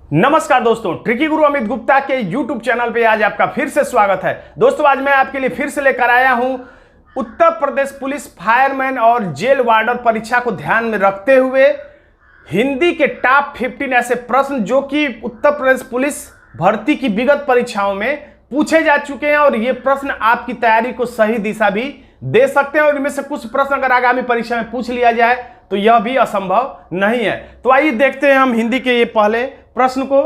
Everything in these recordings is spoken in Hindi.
नमस्कार दोस्तों, ट्रिकी गुरु अमित गुप्ता के YouTube चैनल पे आज आपका फिर से स्वागत है। दोस्तों आज मैं आपके लिए फिर से लेकर आया हूं उत्तर प्रदेश पुलिस फायरमैन और जेल वार्डर परीक्षा को ध्यान में रखते हुए हिंदी के टॉप 15 ऐसे प्रश्न जो कि उत्तर प्रदेश पुलिस भर्ती की विगत परीक्षाओं में पूछे जा चुके हैं और ये प्रश्न आपकी तैयारी को सही दिशा भी दे सकते हैं और इनमें से कुछ प्रश्न अगर आगामी परीक्षा में पूछ लिया जाए तो यह भी असंभव नहीं है। तो आइए देखते हैं हम हिंदी के ये पहले प्रश्न को।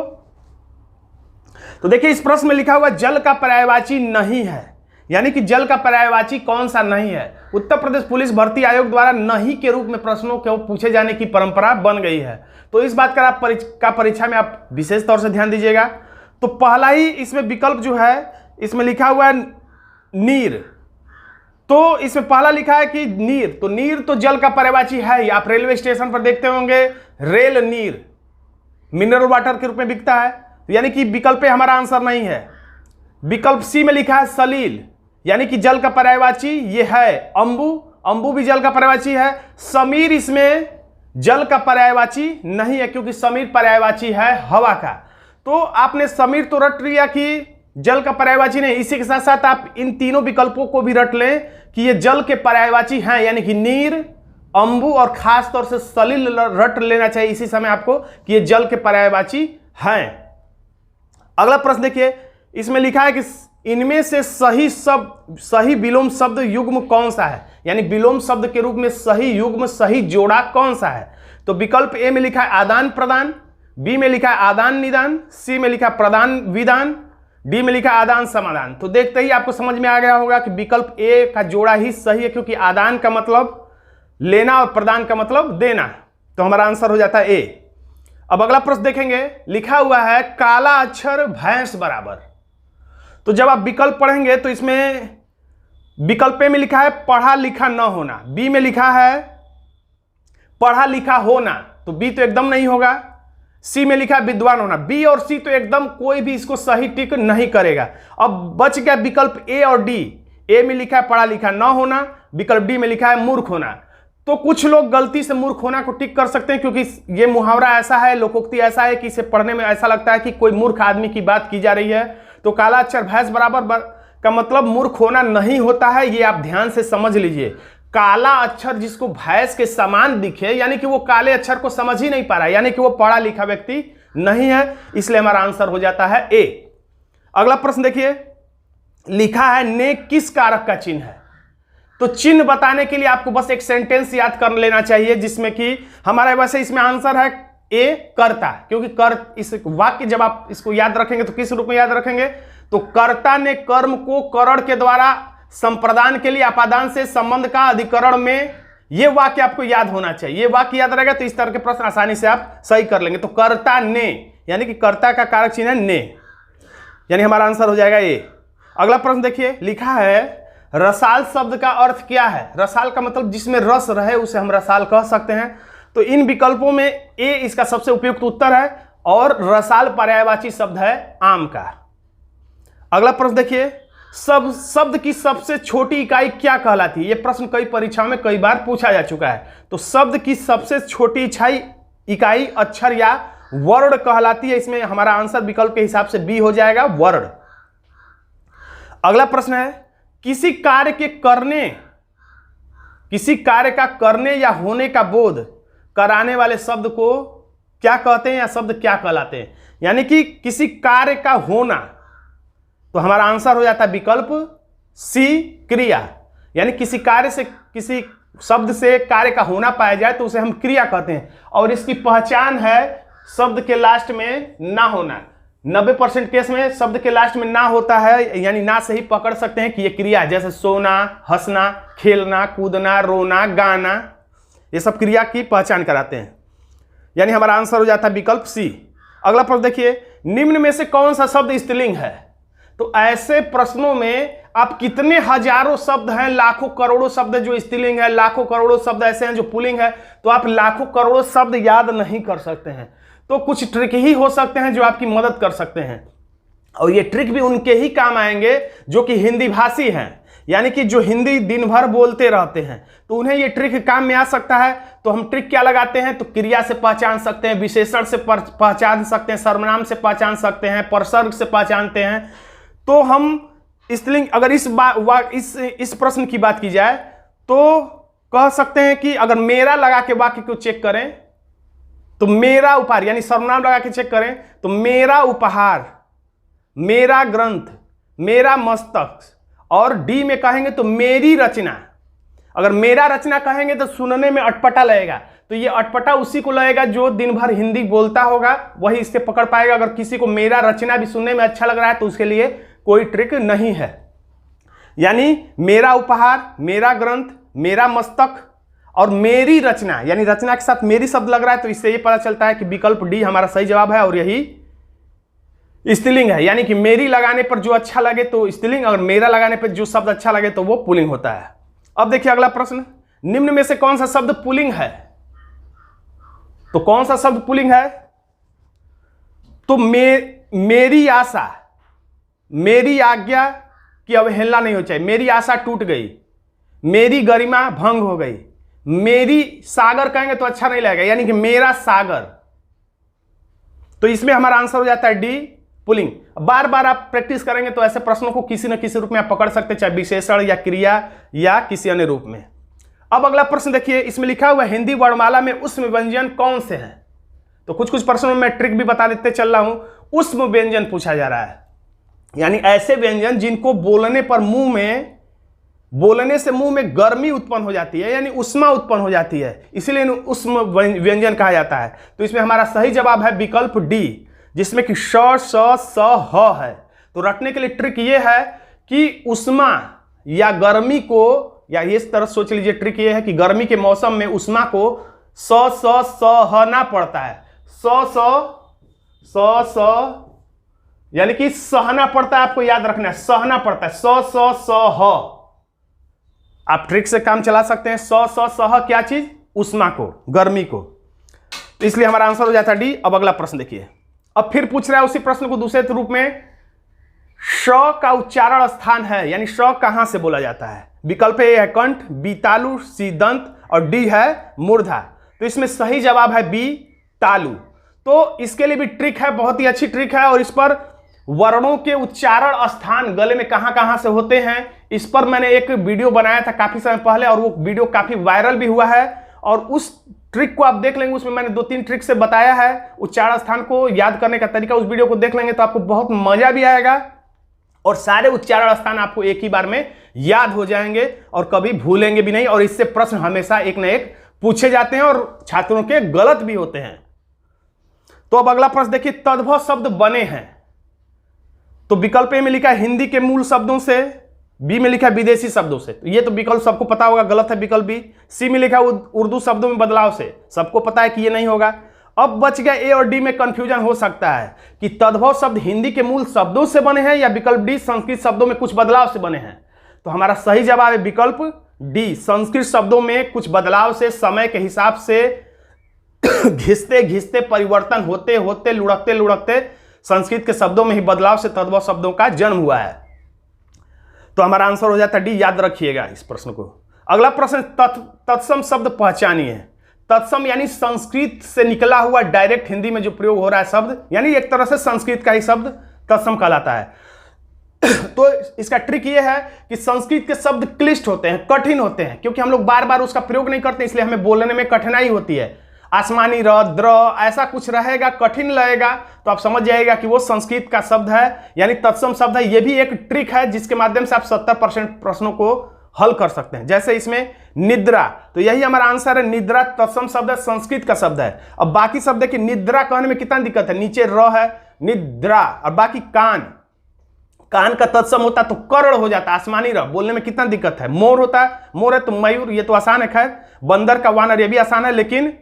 तो देखिए इस प्रश्न में लिखा हुआ जल का पर्यायवाची नहीं है, यानी कि जल का पर्यायवाची कौन सा नहीं है। उत्तर प्रदेश पुलिस भर्ती आयोग द्वारा नहीं के रूप में प्रश्नों को पूछे जाने की परंपरा बन गई है। तो इस बात का परीक्षा में आप विशेष तौर से ध्यान दीजिएगा। तो पहला ही इसमें विकल्प जो है इसमें लिखा हुआ है नीर। तो इसमें पहला लिखा है कि नीर, तो नीर तो जल का पर्यायवाची है ही। आप रेलवे स्टेशन पर देखते होंगे रेल नीर मिनरल वाटर के रूप में बिकता है, यानी कि विकल्प हमारा आंसर नहीं है। विकल्प सी में लिखा है सलील, यानी कि जल का पर्यायवाची ये है अंबु। अंबु भी जल का पर्यायवाची है। समीर इसमें जल का पर्यायवाची नहीं है क्योंकि समीर पर्यायवाची है हवा का। तो आपने समीर तो रट लिया कि जल का पर्यायवाची नहीं, इसी के साथ साथ आप इन तीनों विकल्पों को भी रट लें कि ये जल के पर्यायवाची हैं, यानी कि नीर, अंबु और खास तौर से सलील रट लेना चाहिए इसी समय आपको कि ये जल के पर्यायवाची हैं। अगला प्रश्न देखिए, इसमें लिखा है कि इनमें से सही विलोम शब्द युग्म कौन सा है, यानी विलोम शब्द के रूप में सही युग्म सही जोड़ा कौन सा है। तो विकल्प ए में लिखा है आदान प्रदान, बी में लिखा है आदान निदान, सी में लिखा है प्रदान विदान, डी में लिखा आदान समाधान। तो देखते ही आपको समझ में आ गया होगा कि विकल्प ए का जोड़ा ही सही है क्योंकि आदान का मतलब लेना और प्रदान का मतलब देना। तो हमारा आंसर हो जाता है ए। अब अगला प्रश्न देखेंगे, लिखा हुआ है काला अक्षर भैंस बराबर। तो जब आप विकल्प पढ़ेंगे तो इसमें विकल्प ए में लिखा है पढ़ा लिखा न होना, बी में लिखा है पढ़ा लिखा होना, तो बी तो एकदम नहीं होगा। सी में लिखा है विद्वान होना, बी और सी तो एकदम कोई भी इसको सही टिक नहीं करेगा। अब बच गया विकल्प ए और डी। ए में लिखा है पढ़ा लिखा न होना, विकल्प डी में लिखा है मूर्ख होना। तो कुछ लोग गलती से मूर्ख होना को टिक कर सकते हैं क्योंकि ये मुहावरा ऐसा है, लोकोक्ति ऐसा है कि इसे पढ़ने में ऐसा लगता है कि कोई मूर्ख आदमी की बात की जा रही है। तो काला अक्षर भैंस बराबर का मतलब मूर्ख होना नहीं होता है, ये आप ध्यान से समझ लीजिए। काला अक्षर जिसको भैंस के समान दिखे, यानी कि वो काले अक्षर को समझ ही नहीं पा रहा है, यानी कि वो पढ़ा लिखा व्यक्ति नहीं है, इसलिए हमारा आंसर हो जाता है ए। अगला प्रश्न देखिए, लिखा है ने किस कारक का चिन्ह है। तो चिन्ह बताने के लिए आपको बस एक सेंटेंस याद कर लेना चाहिए जिसमें कि हमारा वैसे इसमें आंसर है ए कर्ता, क्योंकि कर इस वाक्य जब आप इसको याद रखेंगे तो किस रूप में याद रखेंगे, तो कर्ता ने कर्म को करण के द्वारा संप्रदान के लिए अपादान से संबंध का अधिकरण में, ये वाक्य आपको याद होना चाहिए। ये वाक्य याद रहेगा तो इस तरह के प्रश्न आसानी से आप सही कर लेंगे। तो कर्ता ने, यानी कि कर्ता का कारक चिन्ह है ने, यानी हमारा आंसर हो जाएगा ए। अगला प्रश्न देखिए, लिखा है रसाल शब्द का अर्थ क्या है। रसाल का मतलब जिसमें रस रहे उसे हम रसाल कह सकते हैं। तो इन विकल्पों में ए इसका सबसे उपयुक्त उत्तर है और रसाल पर्यायवाची शब्द है आम का। अगला प्रश्न देखिए, शब्द की सबसे छोटी इकाई क्या कहलाती है। यह प्रश्न कई परीक्षाओं में कई बार पूछा जा चुका है। तो शब्द की सबसे छोटी इकाई अक्षर या वर्ड कहलाती है। इसमें हमारा आंसर विकल्प के हिसाब से बी हो जाएगा, वर्ड। अगला प्रश्न है, किसी कार्य का करने या होने का बोध कराने वाले शब्द को क्या कहते हैं या शब्द क्या कहलाते हैं। यानी कि किसी कार्य का होना, तो हमारा आंसर हो जाता है विकल्प सी क्रिया, यानी किसी कार्य से किसी शब्द से कार्य का होना पाया जाए तो उसे हम क्रिया कहते हैं। और इसकी पहचान है शब्द के लास्ट में ना होना। 90% केस में शब्द के लास्ट में ना होता है, यानी ना से ही पकड़ सकते हैं कि ये क्रिया, जैसे सोना, हंसना, खेलना, कूदना, रोना, गाना, ये सब क्रिया की पहचान कराते हैं, यानी हमारा आंसर हो जाता है विकल्प सी। अगला प्रश्न देखिए, निम्न में से कौन सा शब्द स्त्रीलिंग है। तो ऐसे प्रश्नों में आप कितने हजारों शब्द हैं, लाखों करोड़ों शब्द जो स्त्रीलिंग है, लाखों करोड़ों शब्द ऐसे हैं जो पुल्लिंग है, तो आप लाखों करोड़ों शब्द याद नहीं कर सकते हैं। तो कुछ ट्रिक ही हो सकते हैं जो आपकी मदद कर सकते हैं और ये ट्रिक भी उनके ही काम आएंगे जो कि हिंदी भाषी हैं, यानी कि जो हिंदी दिन भर बोलते रहते हैं तो उन्हें ये ट्रिक काम में आ सकता है। तो हम ट्रिक क्या लगाते हैं, तो क्रिया से पहचान सकते हैं, विशेषण से पहचान सकते हैं, सर्वनाम से पहचान सकते हैं, प्रसर्ग से पहचानते हैं। तो हम स्त्रीलिंग अगर इस प्रश्न की बात की जाए तो कह सकते हैं कि अगर मेरा लगा के वाक्य को चेक करें तो मेरा उपहार, यानी सर्वनाम लगा के चेक करें तो मेरा उपहार, मेरा ग्रंथ, मेरा मस्तक, और डी में कहेंगे तो मेरी रचना। अगर मेरा रचना कहेंगे तो सुनने में अटपटा लगेगा, तो ये अटपटा उसी को लगेगा जो दिन भर हिंदी बोलता होगा, वही इसके पकड़ पाएगा। अगर किसी को मेरा रचना भी सुनने में अच्छा लग रहा है तो उसके लिए कोई ट्रिक नहीं है। यानी मेरा उपहार, मेरा ग्रंथ, मेरा मस्तक और मेरी रचना, यानी रचना के साथ मेरी शब्द लग रहा है, तो इससे ये पता चलता है कि विकल्प डी हमारा सही जवाब है और यही स्त्रीलिंग है। यानी कि मेरी लगाने पर जो अच्छा लगे तो स्त्रीलिंग, और मेरा लगाने पर जो शब्द अच्छा लगे तो वो पुल्लिंग होता है। अब देखिए अगला प्रश्न, निम्न में से कौन सा शब्द पुल्लिंग है? तो कौन सा शब्द पुल्लिंग है? तो मेरी आशा, मेरी आज्ञा की अवहेलना नहीं हो चाहिए, मेरी आशा टूट गई, मेरी गरिमा भंग हो गई, मेरी सागर कहेंगे तो अच्छा नहीं लगेगा, यानी कि मेरा सागर। तो इसमें हमारा आंसर हो जाता है डी, पुल्लिंग। बार बार आप प्रैक्टिस करेंगे तो ऐसे प्रश्नों को किसी न किसी रूप में आप पकड़ सकते हैं, चाहे विशेषण या क्रिया या किसी अन्य रूप में। अब अगला प्रश्न देखिए, इसमें लिखा हुआ हिंदी वर्णमाला में उष्म व्यंजन कौन से हैं? तो कुछ कुछ प्रश्नों में मैं ट्रिक भी बता देते चल रहा हूं। उष्म व्यंजन पूछा जा रहा है, यानी ऐसे व्यंजन जिनको बोलने पर बोलने से मुंह में गर्मी उत्पन्न हो जाती है, यानी उष्मा उत्पन्न हो जाती है, इसलिए उष्म व्यंजन कहा जाता है। तो इसमें हमारा सही जवाब है विकल्प डी, जिसमें कि श, स, स, ह है। तो रटने के लिए ट्रिक ये है कि उष्मा या गर्मी को, या इस तरह सोच लीजिए, ट्रिक ये है कि गर्मी के मौसम में उष्मा को स, स, सहना पड़ता है। स यानी कि सहना पड़ता है, आपको याद रखना है, सहना पड़ता है। स, सह आप ट्रिक से काम चला सकते हैं। स, सह क्या चीज? उष्मा को, गर्मी को। तो इसलिए हमारा आंसर हो जाता है डी। अब अगला प्रश्न देखिए, अब फिर पूछ रहा है उसी प्रश्न को दूसरे रूप में, श का उच्चारण स्थान है, यानी श कहां से बोला जाता है? विकल्प ए है कंठ, बी तालु, सी दंत और डी है मूर्धा। तो इसमें सही जवाब है बी, तालु। तो इसके लिए भी ट्रिक है, बहुत ही अच्छी ट्रिक है, और इस पर वर्णों के उच्चारण स्थान गले में कहां कहां से होते हैं, इस पर मैंने एक वीडियो बनाया था काफी समय पहले, और वो वीडियो काफी वायरल भी हुआ है। और उस ट्रिक को आप देख लेंगे, उसमें मैंने 2-3 ट्रिक से बताया है उच्चारण स्थान को याद करने का तरीका। उस वीडियो को देख लेंगे तो आपको बहुत मजा भी आएगा और सारे उच्चारण स्थान आपको एक ही बार में याद हो जाएंगे और कभी भूलेंगे भी नहीं। और इससे प्रश्न हमेशा एक न एक पूछे जाते हैं और छात्रों के गलत भी होते हैं। तो अब अगला प्रश्न देखिए, तद्भव शब्द बने हैं। तो विकल्प ए में लिखा है हिंदी के मूल शब्दों से, बी में लिखा है विदेशी शब्दों से, तो ये तो विकल्प सबको पता होगा, गलत है विकल्प बी। सी में लिखा है उर्दू शब्दों में बदलाव से, सबको पता है कि ये नहीं होगा। अब बच गया ए और डी में कंफ्यूजन हो सकता है कि तद्भव शब्द हिंदी के मूल शब्दों से बने हैं या विकल्प डी संस्कृत शब्दों में कुछ बदलाव से बने हैं। तो हमारा सही जवाब है विकल्प डी, संस्कृत शब्दों में कुछ बदलाव से, समय के हिसाब से घिसते घिसते, परिवर्तन होते होते, लुढ़कते लुढ़कते संस्कृत के शब्दों में ही बदलाव से तद्भव शब्दों का जन्म हुआ है। तो हमारा आंसर हो जाता है डी, याद रखिएगा इस प्रश्न को। अगला प्रश्न, तत्सम शब्द पहचानिए। तत्सम यानी संस्कृत से निकला हुआ डायरेक्ट हिंदी में जो प्रयोग हो रहा है शब्द, यानी एक तरह से संस्कृत का ही शब्द तत्सम कहलाता है। तो इसका ट्रिक ये है कि संस्कृत के शब्द क्लिष्ट होते हैं, कठिन होते हैं, क्योंकि हम लोग बार बार उसका प्रयोग नहीं करते, इसलिए हमें बोलने में कठिनाई होती है। आसमानी र, द्र ऐसा कुछ रहेगा, कठिन लगेगा, तो आप समझ जाइएगा कि वो संस्कृत का शब्द है, यानी तत्सम शब्द है। ये भी एक ट्रिक है जिसके माध्यम से आप 70% प्रश्नों को हल कर सकते हैं। जैसे इसमें निद्रा, तो यही हमारा आंसर है, निद्रा तत्सम शब्द है, संस्कृत का शब्द है। अब बाकी शब्द है कि निद्रा कहने में कितना दिक्कत है, नीचे र है, निद्रा, और बाकी कान का तत्सम होता तो कर्ण हो जाता, आसमानी र, बोलने में कितना दिक्कत है। मोर होता है, मोर है तो मयूर, ये तो आसान है। खैर, बंदर का वानर, ये भी आसान है, लेकिन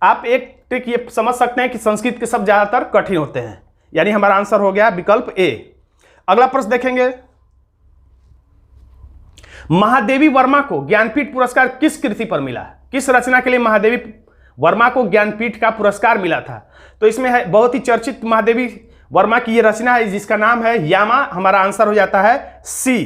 आप एक ट्रिक ये समझ सकते हैं कि संस्कृत के शब्द ज्यादातर कठिन होते हैं, यानी हमारा आंसर हो गया विकल्प ए। अगला प्रश्न देखेंगे, महादेवी वर्मा को ज्ञानपीठ पुरस्कार किस कृति पर मिला? किस रचना के लिए महादेवी वर्मा को ज्ञानपीठ का पुरस्कार मिला था? तो इसमें है बहुत ही चर्चित महादेवी वर्मा की यह रचना है जिसका नाम है यामा। हमारा आंसर हो जाता है सी।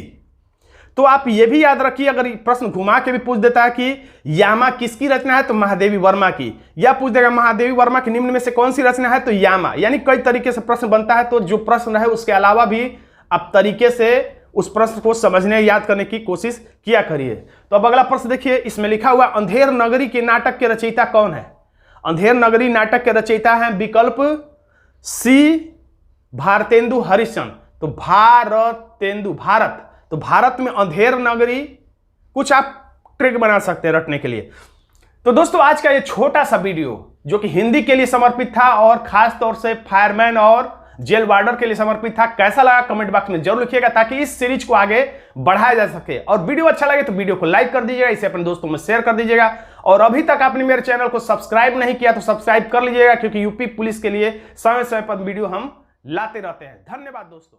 तो आप ये भी याद रखिए, अगर प्रश्न घुमा के भी पूछ देता है कि यामा किसकी रचना है, तो महादेवी वर्मा की, या पूछ देगा महादेवी वर्मा की निम्न में से कौन सी रचना है, तो यामा। यानी कई तरीके से प्रश्न बनता है, तो जो प्रश्न है उसके अलावा भी आप तरीके से उस प्रश्न को समझने याद करने की कोशिश किया करिए। तो अब अगला प्रश्न देखिए, इसमें लिखा हुआ अंधेर नगरी के नाटक के रचयिता कौन है। अंधेर नगरी नाटक के रचयिता हैं विकल्प सी भारतेंदु हरिश्चंद्र। तो भारतेंदु, भारत, तो भारत में अंधेर नगरी, कुछ आप ट्रिक बना सकते हैं रटने के लिए। तो दोस्तों आज का ये छोटा सा वीडियो जो कि हिंदी के लिए समर्पित था और खास तौर से फायरमैन और जेल वार्डर के लिए समर्पित था, कैसा लगा कमेंट बॉक्स में जरूर लिखिएगा ताकि इस सीरीज को आगे बढ़ाया जा सके। और वीडियो अच्छा लगे तो वीडियो को लाइक कर दीजिएगा, इसे अपने दोस्तों में शेयर कर दीजिएगा। और अभी तक आपने मेरे चैनल को सब्सक्राइब नहीं किया तो सब्सक्राइब कर लीजिएगा, क्योंकि यूपी पुलिस के लिए समय समय पर वीडियो हम लाते रहते हैं। धन्यवाद दोस्तों।